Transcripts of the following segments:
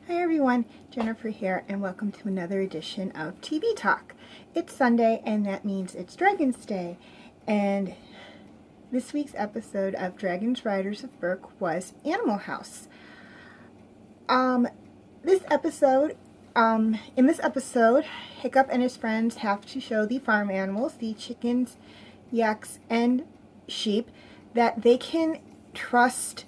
Hi everyone, Jennifer here, and welcome to another edition of TV Talk. It's Sunday, and that means it's Dragon's Day, and this week's episode of Dragons Riders of Berk was Animal House. In this episode, Hiccup and his friends have to show the farm animals, the chickens, yaks, and sheep, that they can trust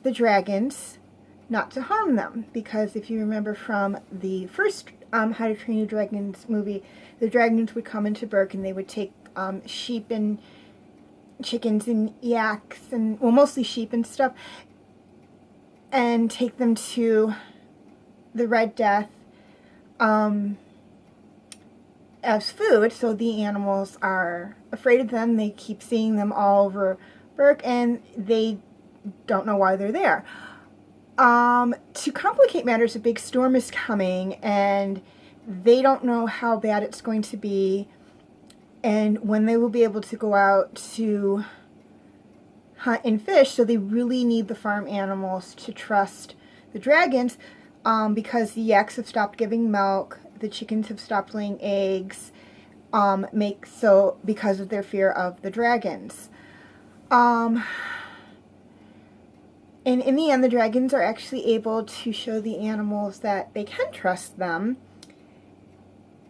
the dragons not to harm them, because if you remember from the first How to Train Your Dragons movie, the dragons would come into Berk and they would take sheep and chickens and yaks and, well, mostly sheep and stuff, and take them to the Red Death as food. So the animals are afraid of them. They keep seeing them all over Berk and they don't know why they're there. To complicate matters, a big storm is coming and they don't know how bad it's going to be and when they will be able to go out to hunt and fish. So they really need the farm animals to trust the dragons, because the yaks have stopped giving milk, the chickens have stopped laying eggs, because of their fear of the dragons. And in the end, the dragons are actually able to show the animals that they can trust them,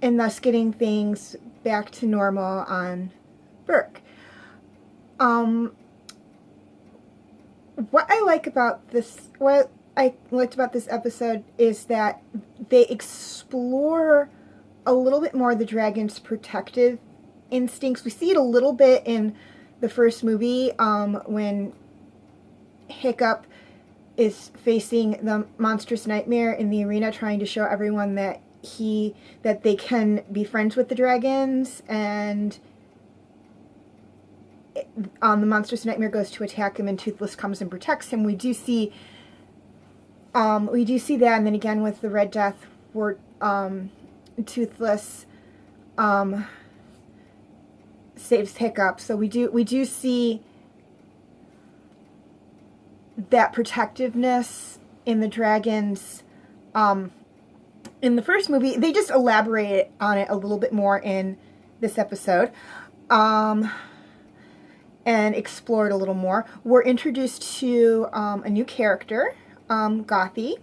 and thus getting things back to normal on Berk. What I liked about this episode is that they explore a little bit more the dragon's protective instincts. We see it a little bit in the first movie, when Hiccup is facing the monstrous nightmare in the arena, trying to show everyone that they can be friends with the dragons, and the monstrous nightmare goes to attack him and Toothless comes and protects him. We do see that, and then again with the Red Death, where Toothless saves Hiccup. So we do see that protectiveness in the dragons. In the first movie, they just elaborate on it a little bit more in this episode, and explore it a little more. We're introduced to a new character, Gothy.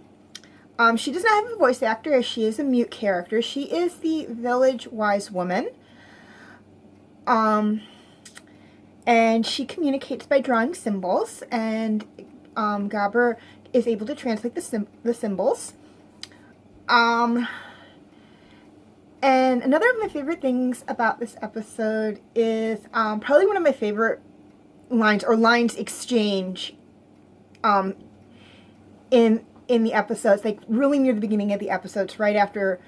She does not have a voice actor, as she is a mute character. She is the village wise woman. And she communicates by drawing symbols, and Gabber is able to translate the symbols. And another of my favorite things about this episode is probably one of my favorite lines exchange in the episodes, like really near the beginning of the episodes, right after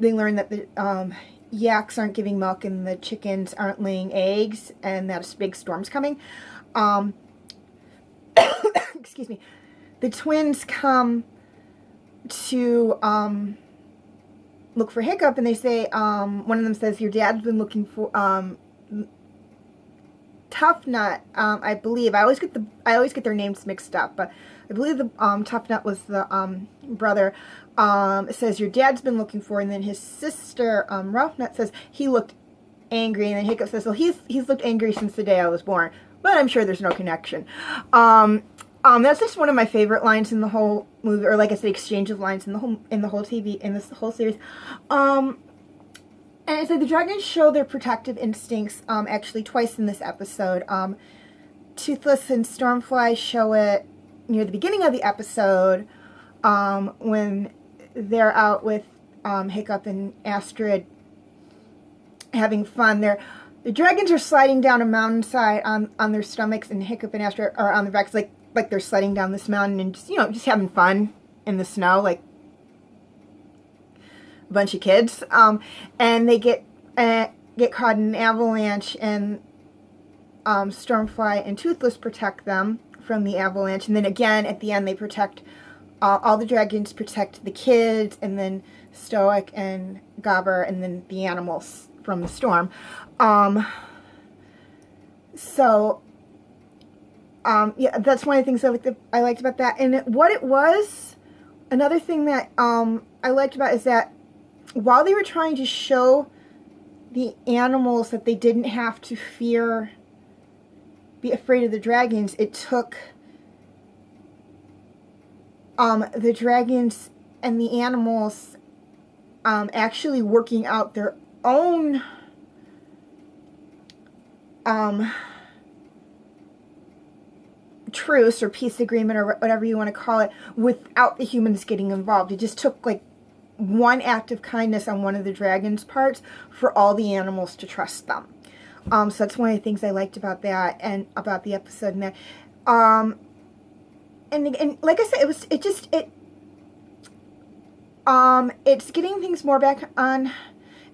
they learn that the yaks aren't giving milk and the chickens aren't laying eggs and that a big storm's coming. Excuse me. The twins come to look for Hiccup, and they say, one of them says, your dad's been looking for Tough Nut, I believe. I always get their names mixed up, but I believe the Tough Nut was the brother. Says your dad's been looking for, and then his sister, Rough Nut, says he looked angry, and then Hiccup says, well, he's looked angry since the day I was born, but I'm sure there's no connection. That's just one of my favorite lines in the whole movie, or like I said, exchange of lines in this whole series. And I said the dragons show their protective instincts actually twice in this episode. Toothless and Stormfly show it near the beginning of the episode, when they're out with Hiccup and Astrid having fun. The dragons are sliding down a mountainside on their stomachs, and Hiccup and Astrid are on their backs, like they're sledding down this mountain and just having fun in the snow, like a bunch of kids. And they get caught in an avalanche, and Stormfly and Toothless protect them from the avalanche. And then again at the end, they protect all the dragons, protect the kids, and then Stoic and Gabber, and then the animals from the storm. Yeah, that's one of the things I liked about that. And what it was Another thing that I liked about is that while they were trying to show the animals that they didn't have to be afraid of the dragons, it took the dragons and the animals actually working out their own truce or peace agreement or whatever you want to call it without the humans getting involved. It just took like one act of kindness on one of the dragon's parts for all the animals to trust them. So that's one of the things I liked about that and about the episode. And that, and like I said, it's getting things more back on.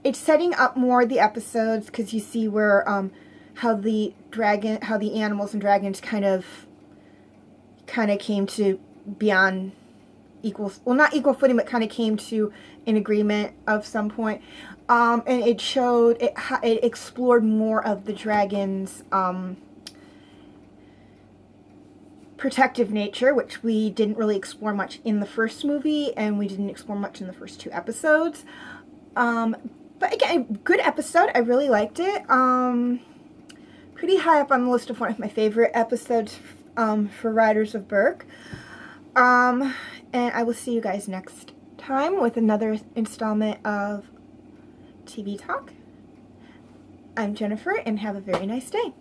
It's setting up more the episodes because you see where how the animals and dragons kind of came to be on not equal footing, but kind of came to an agreement of some point. And it showed, it explored more of the dragon's protective nature, which we didn't really explore much in the first movie, and we didn't explore much in the first 2 episodes. But again, good episode. I really liked it. Pretty high up on the list of one of my favorite episodes for Riders of Berk. And I will see you guys next time with another installment of TV Talk. I'm Jennifer, and have a very nice day.